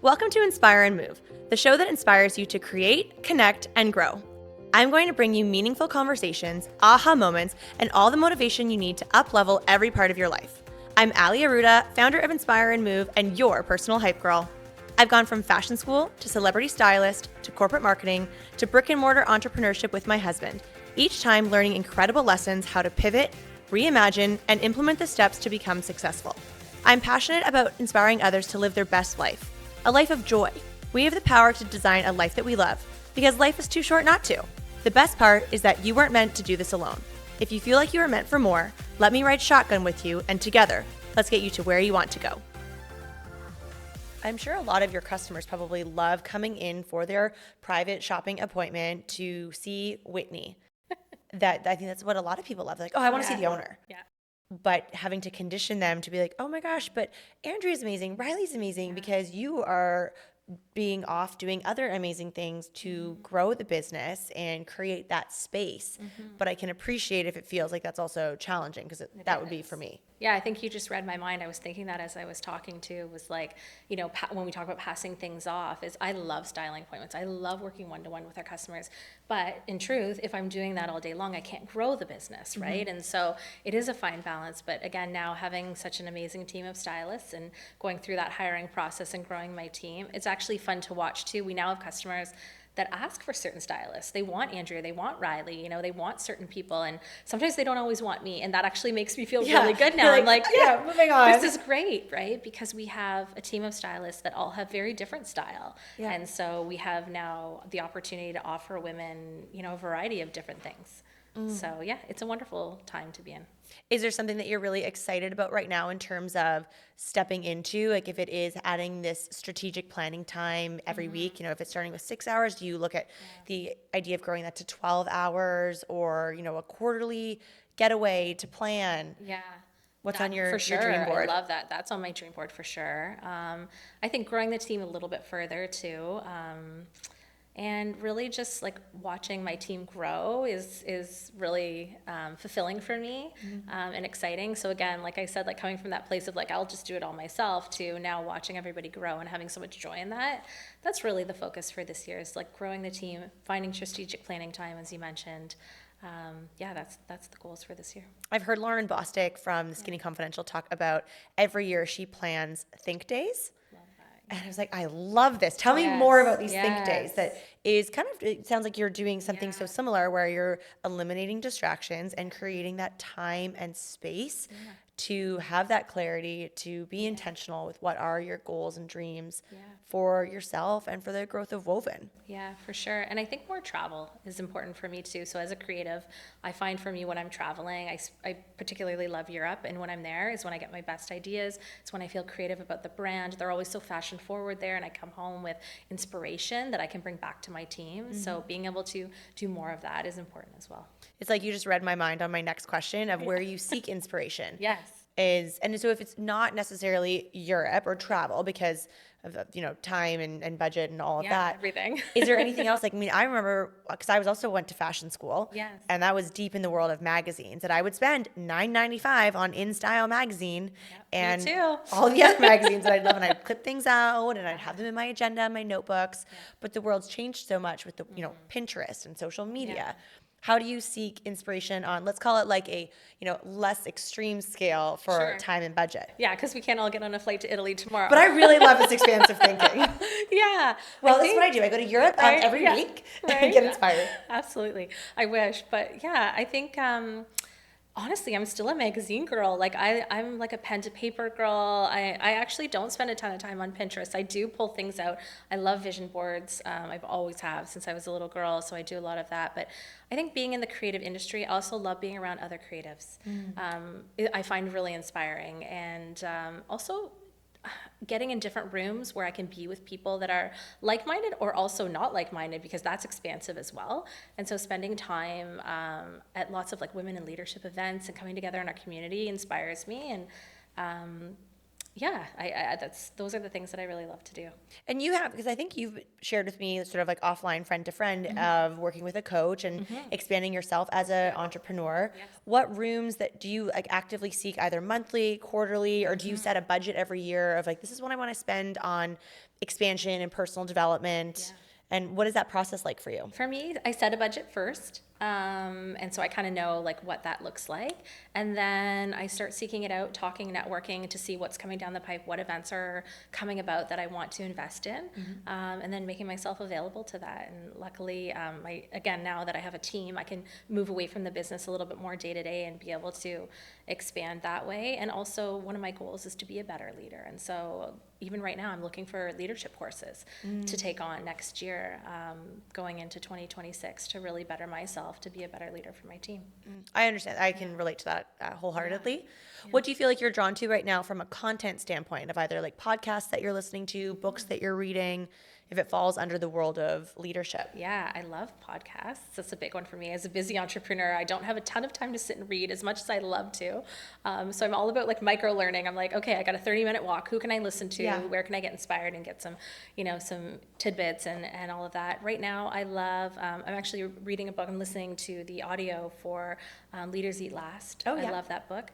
Welcome to Inspire and Move, the show that inspires you to create, connect, and grow. I'm going to bring you meaningful conversations, aha moments, and all the motivation you need to up-level every part of your life. I'm Ali Aruda, founder of Inspire and Move, and your personal hype girl. I've gone from fashion school to celebrity stylist to corporate marketing to brick-and-mortar entrepreneurship with my husband, each time learning incredible lessons how to pivot, reimagine, and implement the steps to become successful. I'm passionate about inspiring others to live their best life, a life of joy. We have the power to design a life that we love, because life is too short not to. The best part is that you weren't meant to do this alone. If you feel like you are meant for more, let me ride shotgun with you, and together, let's get you to where you want to go. I'm sure a lot of your customers probably love coming in for their private shopping appointment to see Whitney. I think that's what a lot of people love. They're like, oh, I want to see the owner. Yeah. But having to condition them to be like, oh my gosh, but Andrea's amazing, Riley's amazing, because you are being off doing other amazing things to grow the business and create that space. But I can appreciate if it feels like that's also challenging, because that would be for me. Yeah, I think you just read my mind. I was thinking that as I was talking to, was like, you know, when we talk about passing things off, is I love styling appointments. I love working one-to-one with our customers. But in truth, if I'm doing that all day long, I can't grow the business, right? And so it is a fine balance. But again, now having such an amazing team of stylists and going through that hiring process and growing my team, it's actually fun to watch too. We now have customers that ask for certain stylists. They want Andrea, they want Riley, you know, they want certain people, and sometimes they don't always want me, and that actually makes me feel really good now. I'm like, yeah, moving on. This is great, right? Because we have a team of stylists that all have very different style, and so we have now the opportunity to offer women, you know, a variety of different things. So yeah, it's a wonderful time to be in. Is there something that you're really excited about right now in terms of stepping into, like if it is adding this strategic planning time every week, you know, if it's starting with 6 hours, do you look at the idea of growing that to 12 hours or, you know, a quarterly getaway to plan? Yeah. What's on your For sure. dream board? I love that. That's on my dream board for sure. I think growing the team a little bit further too. And really just like watching my team grow is really fulfilling for me and exciting. So again, like I said, like coming from that place of like, I'll just do it all myself to now watching everybody grow and having so much joy in that. That's really the focus for this year, is like growing the team, finding strategic planning time, as you mentioned. That's the goals for this year. I've heard Lauren Bostic from Skinny Confidential talk about every year she plans think days. And I was like, I love this. Tell me more about these think days. That is kind of, it sounds like you're doing something so similar where you're eliminating distractions and creating that time and space to have that clarity, to be intentional with what are your goals and dreams for yourself and for the growth of Woven. Yeah, for sure. And I think more travel is important for me too. So as a creative, I find for me when I'm traveling, I particularly love Europe. And when I'm there is when I get my best ideas. It's when I feel creative about the brand. They're always so fashion forward there. And I come home with inspiration that I can bring back to my team. So being able to do more of that is important as well. It's like you just read my mind on my next question of where you seek inspiration. Yes. And so if it's not necessarily Europe or travel because of, you know, time and budget and all of that. Everything. Is there anything else? Like, I mean, I remember, because I also went to fashion school. Yes. And that was deep in the world of magazines, that I would spend $9.95 on In Style magazine and me too. all the other magazines that I'd love. And I'd clip things out and I'd have them in my agenda, my notebooks. But the world's changed so much with the, you know, Pinterest and social media. How do you seek inspiration on, let's call it like a, you know, less extreme scale for time and budget? Yeah, because we can't all get on a flight to Italy tomorrow. But I really love this expansive thinking. Yeah. Well, this is what I do. I go to Europe every week and get inspired. Absolutely. I wish. But yeah, I think, honestly, I'm still a magazine girl. Like I'm like a pen to paper girl. I actually don't spend a ton of time on Pinterest. I do pull things out. I love vision boards. I've always have since I was a little girl. So I do a lot of that. But I think being in the creative industry, I also love being around other creatives. I find really inspiring. And also getting in different rooms where I can be with people that are like-minded or also not like-minded, because that's expansive as well. And so spending time at lots of like women in leadership events and coming together in our community inspires me. And yeah, those are the things that I really love to do. And you have, because I think you've shared with me sort of like offline friend to friend of working with a coach and expanding yourself as an entrepreneur. Yes. What rooms that do you like actively seek, either monthly, quarterly, or do you set a budget every year of like, this is what I want to spend on expansion and personal development? Yeah. And what is that process like for you? For me, I set a budget first. And so I kind of know like what that looks like. And then I start seeking it out, talking, networking to see what's coming down the pipe, what events are coming about that I want to invest in, and then making myself available to that. And luckily, again, now that I have a team, I can move away from the business a little bit more day to day and be able to expand that way. And also one of my goals is to be a better leader. And so even right now, I'm looking for leadership courses to take on next year, going into 2026 to really better myself, to be a better leader for my team. I understand. I can relate to that wholeheartedly. What do you feel like you're drawn to right now from a content standpoint of either like podcasts that you're listening to, books that you're reading, if it falls under the world of leadership? Yeah, I love podcasts. That's a big one for me. As a busy entrepreneur, I don't have a ton of time to sit and read as much as I love to. So I'm all about like micro learning. I'm like, okay, I got a 30-minute walk. Who can I listen to? Yeah. Where can I get inspired and get some, some tidbits and all of that. Right now, I love, I'm actually reading a book. I'm listening to the audio for Leaders Eat Last. Oh, yeah. I love that book.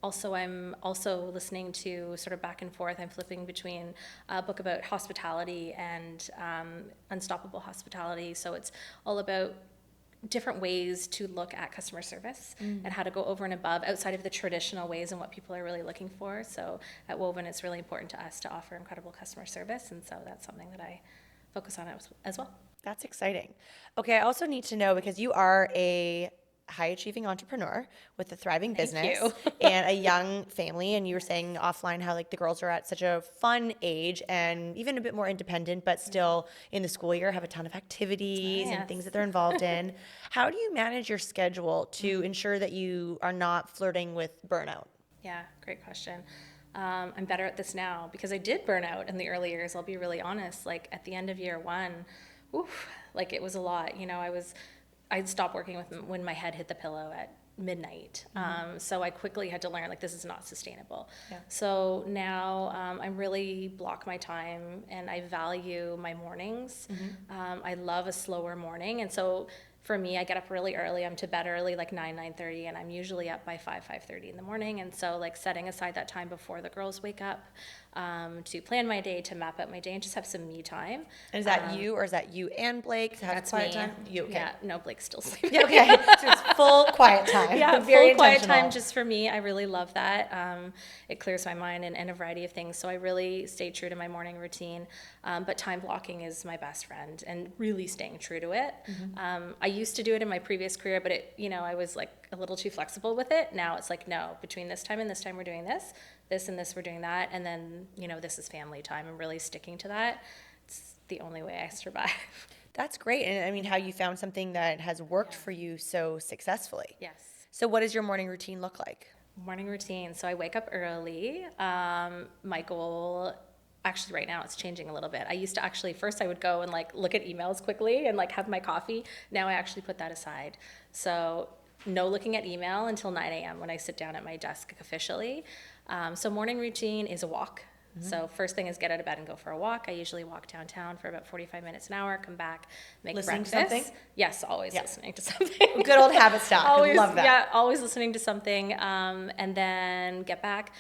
Also, I'm also listening to sort of back and forth. I'm flipping between a book about hospitality and unstoppable hospitality. So it's all about different ways to look at customer service and how to go over and above outside of the traditional ways and what people are really looking for. So at Woven, it's really important to us to offer incredible customer service. And so that's something that I focus on as well. That's exciting. Okay, I also need to know, because you are a high achieving entrepreneur with a thriving business you. and a young family, and you were saying offline how like the girls are at such a fun age and even a bit more independent, but still in the school year have a ton of activities and Yes. things that they're involved in. How do you manage your schedule to ensure that you are not flirting with burnout? Yeah, great question. I'm better at this now because I did burn out in the early years. I'll be really honest. Like at the end of year one, like it was a lot. I'd stop working when my head hit the pillow at midnight. So I quickly had to learn like this is not sustainable. Yeah. So now I really block my time and I value my mornings. I love a slower morning, and so for me, I get up really early. I'm to bed early, like 9:30, and I'm usually up by 5:30 in the morning. And so like setting aside that time before the girls wake up to plan my day, to map out my day, and just have some me time. And is that you, or is that you and Blake to have That's quiet me. time? You, okay. Yeah, no, Blake's still sleeping. Yeah, okay, so it's full quiet time. Yeah, Very full quiet intentional. time just for me. I really love that. It clears my mind and a variety of things. So I really stay true to my morning routine. But time blocking is my best friend, and really staying true to it. I used to do it in my previous career, but I was like a little too flexible with it. Now it's like, no, between this time and this time we're doing this and this we're doing that, and then this is family time. I'm really sticking to that. It's the only way I survive. That's great. And I mean, how you found something that has worked for you so successfully. Yes. So what does your morning routine look like? Morning routine. So I wake up early. My goal, actually right now it's changing a little bit. I used to actually, first I would go and like look at emails quickly and like have my coffee. Now I actually put that aside. So no looking at email until 9 a.m. when I sit down at my desk officially. So morning routine is a walk. So first thing is get out of bed and go for a walk. I usually walk downtown for about 45 minutes, an hour, come back, make Listening to breakfast. something? Yes, always Yeah. listening to something. Good old habit stock. Always, Love that. yeah, always listening to something. And then get back,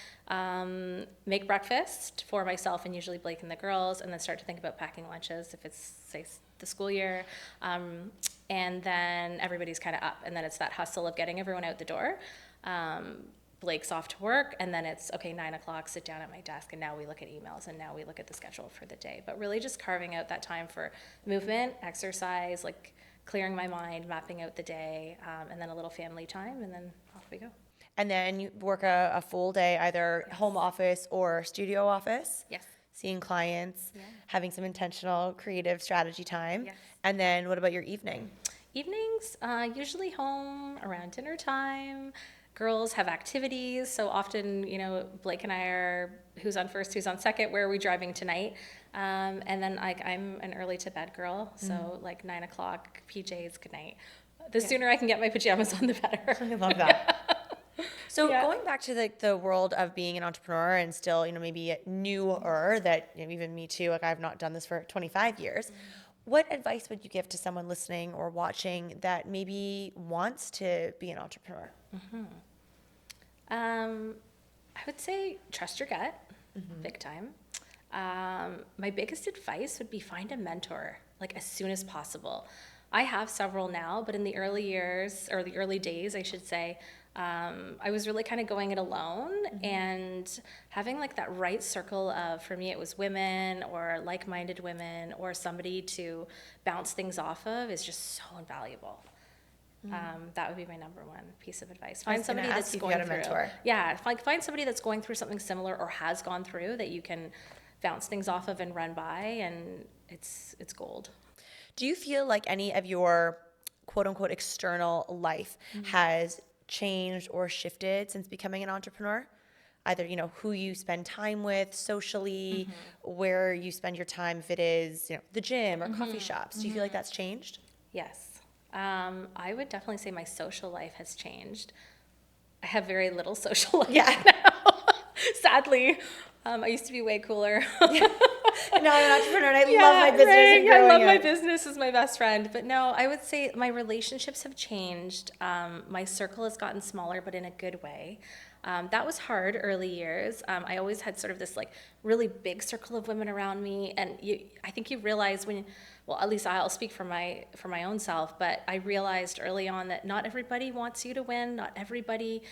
make breakfast for myself and usually Blake and the girls, and then start to think about packing lunches if it's, say, the school year. And then everybody's kind of up, and then it's that hustle of getting everyone out the door. Blake's off to work, and then it's, okay, 9 o'clock, sit down at my desk, and now we look at emails, and now we look at the schedule for the day. But really just carving out that time for movement, exercise, like clearing my mind, mapping out the day, and then a little family time, and then off we go. And then you work a full day, either home office or studio office. Yes. Seeing clients, Yeah. having some intentional creative strategy time. Yes. And then what about your evening? Evenings, usually home around dinner time. Girls have activities, so often, Blake and I are, who's on first, who's on second, where are we driving tonight? And then I'm an early to bed girl, so like 9 o'clock, PJs, good night. The sooner I can get my pajamas on, the better. I love that. So Yeah. going back to the world of being an entrepreneur and still, maybe newer that, even me too, like I've not done this for 25 years. What advice would you give to someone listening or watching that maybe wants to be an entrepreneur? I would say trust your gut, big time. My biggest advice would be find a mentor, like as soon as possible. I have several now, but in the early years, or the early days, I should say, I was really kind of going it alone and having like that right circle of, for me, it was women or like-minded women or somebody to bounce things off of is just so invaluable. That would be my number one piece of advice. Find somebody that's going through. Mentor. Yeah, find somebody that's going through something similar or has gone through that you can bounce things off of and run by, and it's gold. Do you feel like any of your quote unquote external life has changed or shifted since becoming an entrepreneur? Either, who you spend time with socially, where you spend your time, if it is, the gym or coffee shops. Do you feel like that's changed? Yes. I would definitely say my social life has changed. I have very little social life now. Sadly. I used to be way cooler. And now I'm an entrepreneur and I love my business and growing I love my it. business is my best friend. But no, I would say my relationships have changed. My circle has gotten smaller, but in a good way. That was hard early years. I always had sort of this like really big circle of women around me, and I think you realize well, at least I'll speak for my own self, but I realized early on that not everybody wants you to win, not everybody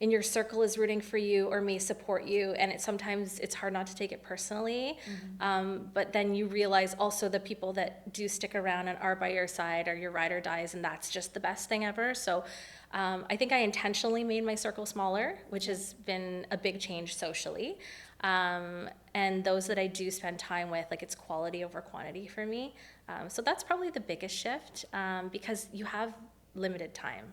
in your circle is rooting for you or may support you, and sometimes it's hard not to take it personally. But then you realize also the people that do stick around and are by your side are your ride or dies, and that's just the best thing ever. So I think I intentionally made my circle smaller, which has been a big change socially. And those that I do spend time with, like it's quality over quantity for me. So that's probably the biggest shift, because you have limited time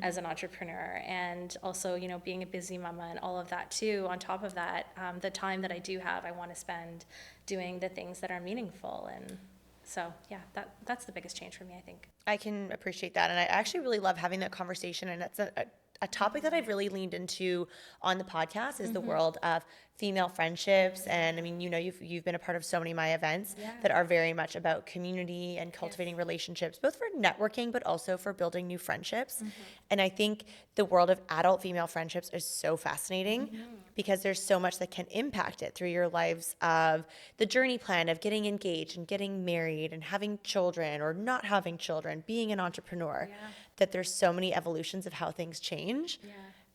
as an entrepreneur, and also being a busy mama and all of that too. On top of that, the time that I do have, I want to spend doing the things that are meaningful. And so yeah, that's the biggest change for me, I think. I can appreciate that, and I actually really love having that conversation, and that's a topic that I've really leaned into on the podcast is the world of female friendships. And I mean, you've been a part of so many of my events that are very much about community and cultivating relationships, both for networking, but also for building new friendships. And I think the world of adult female friendships is so fascinating because there's so much that can impact it through your lives of the journey plan of getting engaged and getting married and having children or not having children, being an entrepreneur, that there's so many evolutions of how things change.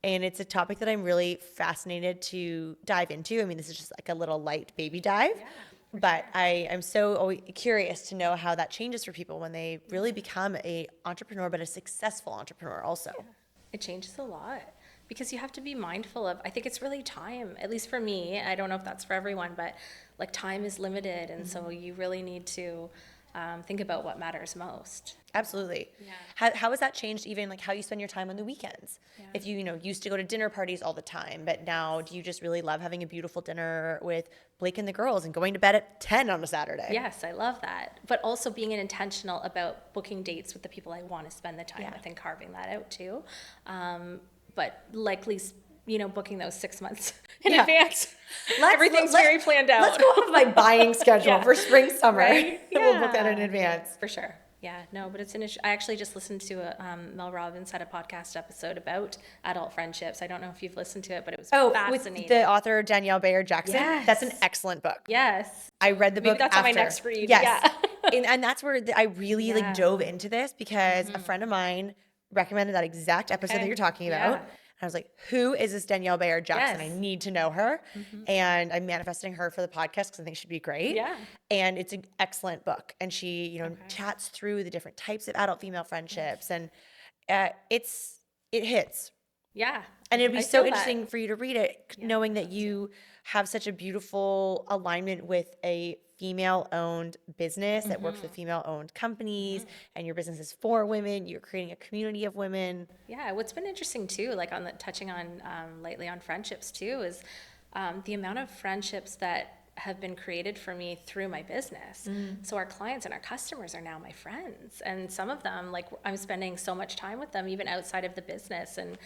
And it's a topic that I'm really fascinated to dive into. I mean, this is just like a little light baby dive, but I'm so always curious to know how that changes for people when they really become a entrepreneur, but a successful entrepreneur also. It changes a lot because you have to be mindful of, I think it's really time, at least for me. I don't know if that's for everyone, but like time is limited. And so you really need to think about what matters most. Absolutely. How has that changed even like how you spend your time on the weekends? If you used to go to dinner parties all the time, but now do you just really love having a beautiful dinner with Blake and the girls and going to bed at 10 on a Saturday? Yes, I love that. But also being intentional about booking dates with the people I want to spend the time with and carving that out too. But likely, booking those 6 months in advance. Everything's very planned out. Let's go off my buying schedule for spring, summer. Right? We'll book that in advance. For sure. Yeah, no, but it's an issue. I actually just listened to Mel Robbins had a podcast episode about adult friendships. I don't know if you've listened to it, but it was fascinating. With the author Danielle Bayer-Jackson. Yes. That's an excellent book. Yes. I read the book Maybe that's after. on my next read. Yes. and that's where I really dove into this because a friend of mine recommended that exact episode that you're talking about. And I was like, who is this Danielle Bayer-Jackson? I need to know her. And I'm manifesting her for the podcast because I think she'd be great. Yeah. And it's an excellent book. And she, chats through the different types of adult female friendships. And it hits. Yeah. And it'd be so interesting for you to read it, knowing that you have such a beautiful alignment with a female-owned business that works with female-owned companies, and your business is for women. You're creating a community of women. Yeah, what's been interesting too, like touching on lately on friendships too, is the amount of friendships that have been created for me through my business. So our clients and our customers are now my friends. And some of them, like, I'm spending so much time with them, even outside of the business, and,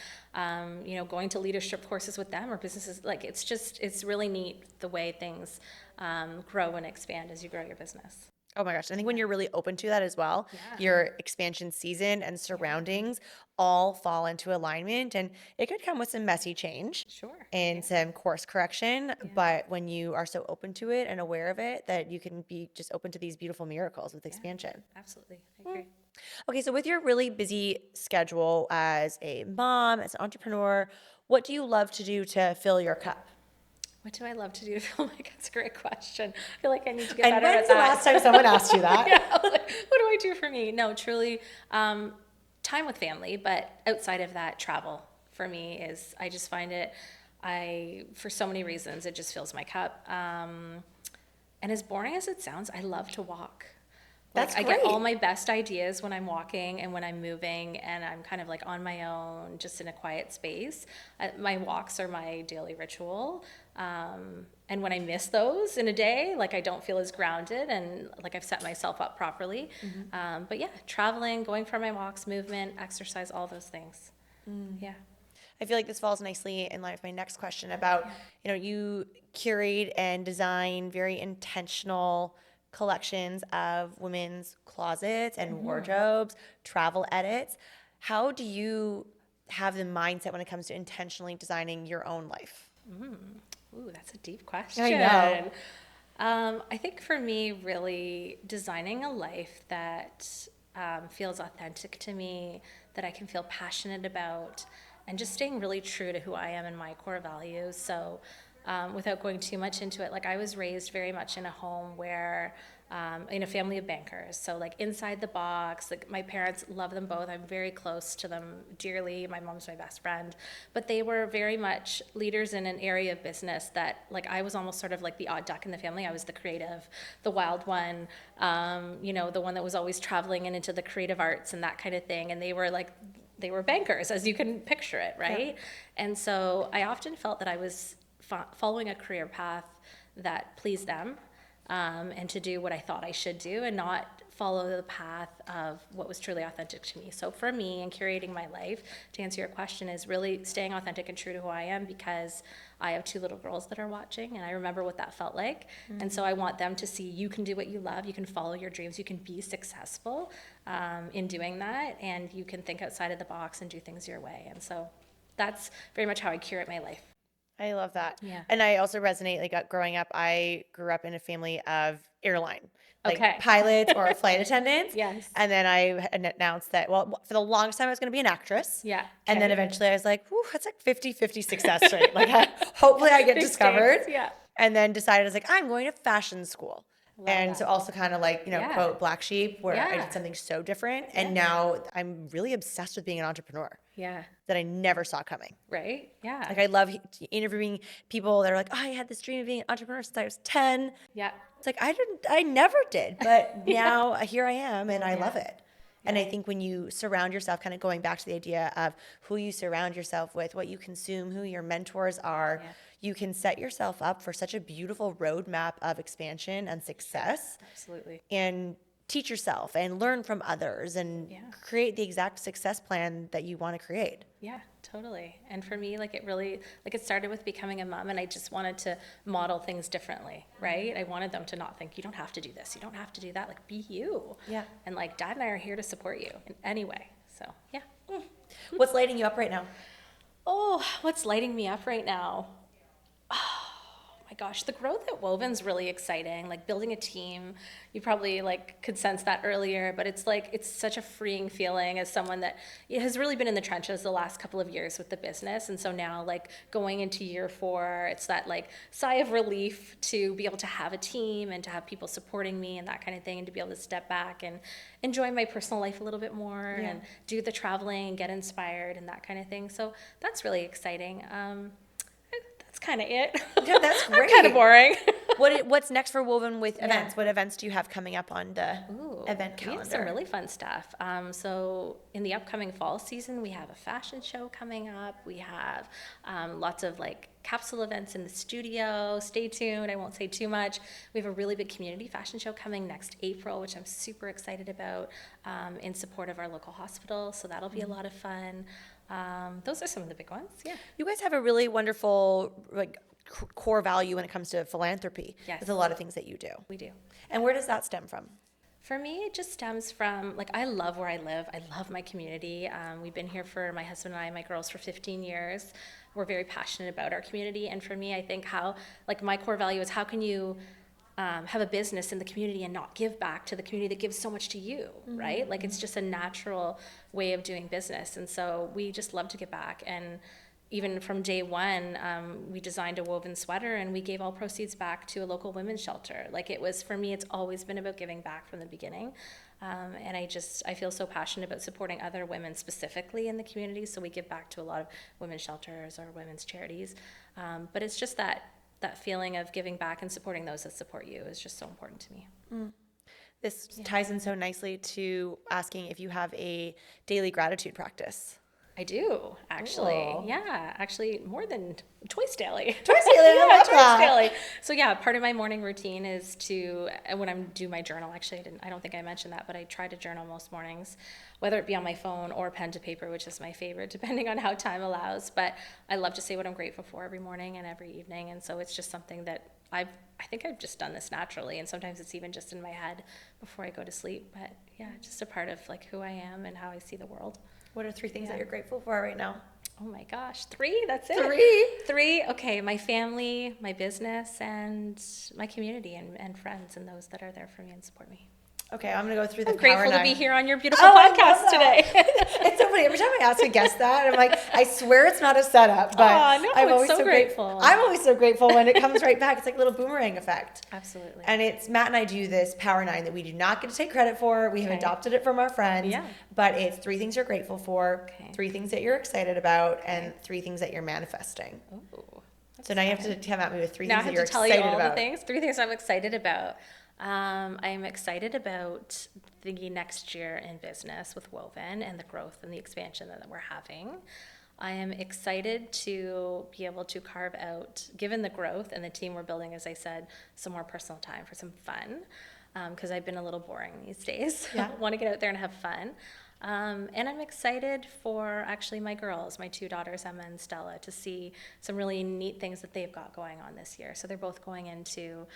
going to leadership courses with them or businesses. Like, it's really neat the way things grow and expand as you grow your business. Oh my gosh. I think when you're really open to that as well, Yeah. your expansion season and surroundings all fall into alignment, and it could come with some messy change Sure. and some course correction. But when you are so open to it and aware of it, that you can be just open to these beautiful miracles with expansion. Absolutely. I agree. Okay. So with your really busy schedule as a mom, as an entrepreneur, what do you love to do to fill your cup? What do I love to do? Oh my God, that's a great question. I feel like I need to get And better at when's the that. last time someone asked you that? Yeah, like, what do I do for me? No, truly, time with family, but outside of that, travel for me is, I just find it, for so many reasons, it just fills my cup. And as boring as it sounds, I love to walk. That's I get great. all my best ideas when I'm walking and when I'm moving and I'm kind of like on my own, just in a quiet space. My walks are my daily ritual. And when I miss those in a day, like, I don't feel as grounded and like I've set myself up properly. But yeah, traveling, going for my walks, movement, exercise, all those things. Yeah. I feel like this falls nicely in line with my next question about, you curate and design very intentional collections of women's closets and wardrobes, travel edits. How do you have the mindset when it comes to intentionally designing your own life? Ooh, that's a deep question. I know. I think for me, really designing a life that feels authentic to me, that I can feel passionate about, and just staying really true to who I am and my core values. So, without going too much into it, like, I was raised very much in a home where, in a family of bankers. So, like, inside the box, like, my parents, love them both. I'm very close to them dearly. My mom's my best friend. But they were very much leaders in an area of business that, like, I was almost sort of like the odd duck in the family. I was the creative, the wild one, the one that was always traveling and into the creative arts and that kind of thing. And they were bankers, as you can picture it, right? Yeah. And so I often felt that I was following a career path that pleased them, and to do what I thought I should do and not follow the path of what was truly authentic to me. So for me, in curating my life, to answer your question, is really staying authentic and true to who I am, because I have 2 little girls that are watching, and I remember what that felt like. Mm-hmm. And so I want them to see, you can do what you love, you can follow your dreams, you can be successful in doing that, and you can think outside of the box and do things your way. And so that's very much how I curate my life. I love that. Yeah. And I also resonate, like, growing up, I grew up in a family of airline, like Okay. pilots or flight attendants. Yes. And then I announced that, well, for the longest time I was going to be an actress. Yeah. And then eventually I was like, whew, that's like 50-50 success rate. Like, hopefully I get Big discovered. stakes, yeah. And then decided, I was like, I'm going to fashion school. And that. so also kind of like, Yeah. quote, black sheep, where I Yeah. did something so different. And now I'm really obsessed with being an entrepreneur. Yeah. That I never saw coming. Right? Yeah. Like, I love interviewing people that are like, oh, I had this dream of being an entrepreneur since I was 10. Yeah. It's like, I never did, but now here I am, and I love it. And I think when you surround yourself, kind of going back to the idea of who you surround yourself with, what you consume, who your mentors are, you can set yourself up for such a beautiful roadmap of expansion and success. Absolutely. And teach yourself and learn from others and create the exact success plan that you want to create. Yeah, totally. And for me, like, it started with becoming a mom, and I just wanted to model things differently, right? I wanted them to not think, you don't have to do this, you don't have to do that, like, be you. Yeah. And like, Dad and I are here to support you in any way. So, yeah. What's lighting you up right now? Oh, what's lighting me up right now? My gosh, the growth at Woven's really exciting. Like, building a team, you probably could sense that earlier, but it's such a freeing feeling as someone that has really been in the trenches the last couple of years with the business. And so now, going into year 4, it's that sigh of relief to be able to have a team and to have people supporting me and that kind of thing, and to be able to step back and enjoy my personal life a little bit more and do the traveling and get inspired and that kind of thing. So that's really exciting. That's kind of it. Yeah, that's great. Kind of boring. What's next for Woven with events? What events do you have coming up on the event calendar? We have some really fun stuff. So in the upcoming fall season, we have a fashion show coming up. We have lots of capsule events in the studio. Stay tuned. I won't say too much. We have a really big community fashion show coming next April, which I'm super excited about, in support of our local hospital. So that'll be a lot of fun. Those are some of the big ones. Yeah. You guys have a really wonderful core value when it comes to philanthropy. Yes. With a lot of things that you do. We do. And where does that stem from? For me, it just stems from, like, I love where I live. I love my community. We've been here for, my husband and I, my girls, for 15 years. We're very passionate about our community. And for me, I think how, like, my core value is how can you have a business in the community and not give back to the community that gives so much to you, right? Like, it's just a natural way of doing business. And so we just love to give back. And even from day one, we designed a woven sweater and we gave all proceeds back to a local women's shelter. Like, it was, for me, it's always been about giving back from the beginning. And I feel so passionate about supporting other women specifically in the community. So we give back to a lot of women's shelters or women's charities. But it's just that feeling of giving back and supporting those that support you is just so important to me. This ties in so nicely to asking if you have a daily gratitude practice. I do, actually. Cool. Yeah, actually more than twice daily. Twice daily, I love that. Daily. So yeah, part of my morning routine is to, when I do my journal, actually I don't think I mentioned that, but I try to journal most mornings, whether it be on my phone or pen to paper, which is my favorite, depending on how time allows. But I love to say what I'm grateful for every morning and every evening. And so it's just something that I think I've just done this naturally. And sometimes it's even just in my head before I go to sleep. But yeah, just a part of like who I am and how I see the world. What are 3 things that you're grateful for right now? Oh my gosh, 3? That's it? 3? Okay, my family, my business, and my community and friends and those that are there for me and support me. Okay, I'm going to go through the I'm power grateful to be nine. here on your beautiful podcast today. It's so funny. Every time I ask a guest that, I'm like, I swear it's not a setup, but Aw, no, I'm it's always so grateful. I'm always so grateful when it comes right back. It's like a little boomerang effect. Absolutely. And it's Matt and I do this Power 9 that we do not get to take credit for. We have adopted it from our friends. Yeah. But it's 3 things you're grateful for, Okay. 3 things that you're excited about, and 3 things that you're manifesting. Ooh, So now you have to come at me with 3 now I things have that you're to tell excited you all about. the things. 3 things I'm excited about. I'm excited about the next year in business with Woven and the growth and the expansion that we're having. I am excited to be able to carve out, given the growth and the team we're building, as I said, some more personal time for some fun, because I've been a little boring these days. Yeah. Want to get out there and have fun. And I'm excited for actually my girls, my 2 daughters, Emma and Stella, to see some really neat things that they've got going on this year. So they're both going into,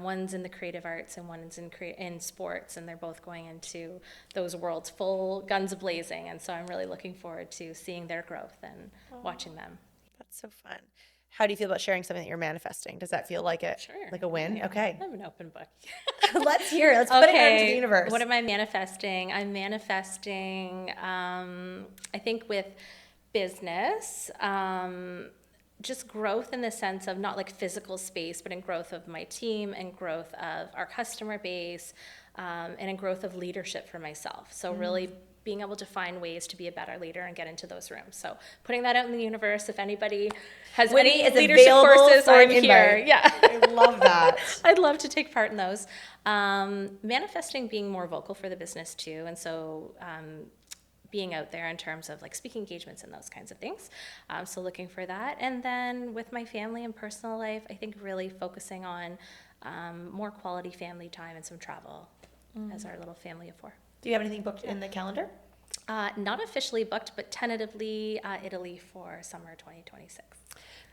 one's in the creative arts and one's in sports, and they're both going into those worlds full guns blazing. And so I'm really looking forward to seeing their growth and watching them. That's so fun. How do you feel about sharing something that you're manifesting? Does that feel like a win? Yeah. Okay. I'm an open book. Let's hear it. Let's put it out into the universe. What am I manifesting? I'm manifesting, I think with business, just growth in the sense of not like physical space, but in growth of my team and growth of our customer base, and in growth of leadership for myself. So really being able to find ways to be a better leader and get into those rooms. So putting that out in the universe, if anybody has Whitney any is leadership available courses, for an I'm here. invite. Yeah. I love that. I'd love to take part in those. Manifesting being more vocal for the business too. And so being out there in terms of like speaking engagements and those kinds of things. So looking for that. And then with my family and personal life, I think really focusing on more quality family time and some travel as our little family of 4. Do you have anything booked in the calendar? Not officially booked, but tentatively Italy for summer 2026.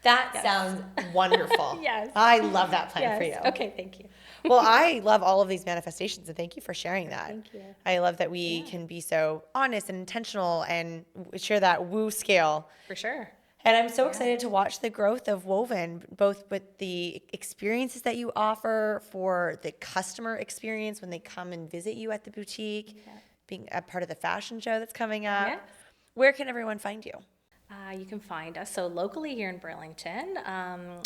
That sounds wonderful. Yes. I love that plan for you. Okay, thank you. Well, I love all of these manifestations, and thank you for sharing that. Thank you. I love that we can be so honest and intentional and share that woo scale. For sure. And I'm so excited to watch the growth of Woven, both with the experiences that you offer for the customer experience when they come and visit you at the boutique, being a part of the fashion show that's coming up. Yes. Where can everyone find you? You can find us. So locally here in Burlington,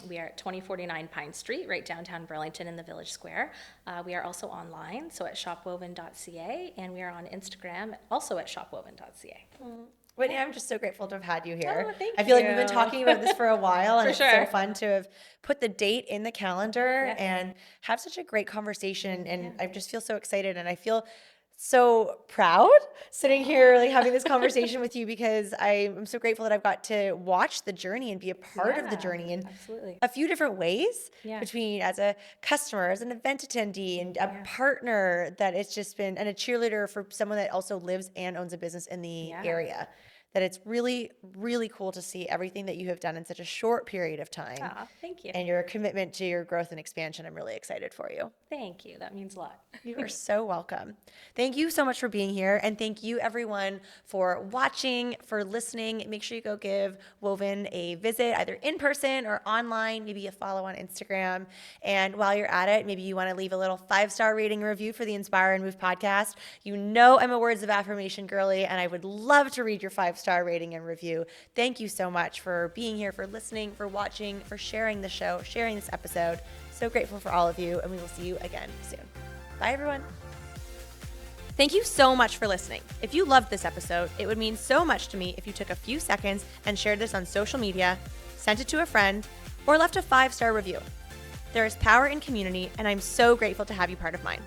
we are at 2049 Pine Street, right downtown Burlington in the Village Square. We are also online, so at shopwoven.ca, and we are on Instagram, also at shopwoven.ca. Whitney, I'm just so grateful to have had you here. Oh, thank I feel like we've been you. talking about this for a while, and For it's sure. so fun to have put the date in the calendar Yes. and have such a great conversation. And I just feel so excited, and I feel so proud sitting here like having this conversation with you because I'm so grateful that I've got to watch the journey and be a part of the Yeah, journey in absolutely. a few different ways Yeah. between as a customer, as an event attendee, and a Yeah. partner that it's just been, and a cheerleader for someone that also lives and owns a business in the Yeah. area. That it's really, really cool to see everything that you have done in such a short period of time Aw, thank you. and your commitment to your growth and expansion. I'm really excited for you. Thank you. That means a lot. You are so welcome. Thank you so much for being here. And thank you, everyone, for watching, for listening. Make sure you go give Woven a visit, either in person or online, maybe a follow on Instagram. And while you're at it, maybe you want to leave a little 5-star rating and review for the Inspire and Move podcast. You know I'm a words of affirmation girly, and I would love to read your 5-star rating and review. Thank you so much for being here, for listening, for watching, for sharing the show, sharing this episode. So grateful for all of you, and we will see you again soon. Bye, everyone. Thank you so much for listening. If you loved this episode, it would mean so much to me if you took a few seconds and shared this on social media, sent it to a friend, or left a 5-star review. There is power in community, and I'm so grateful to have you part of mine.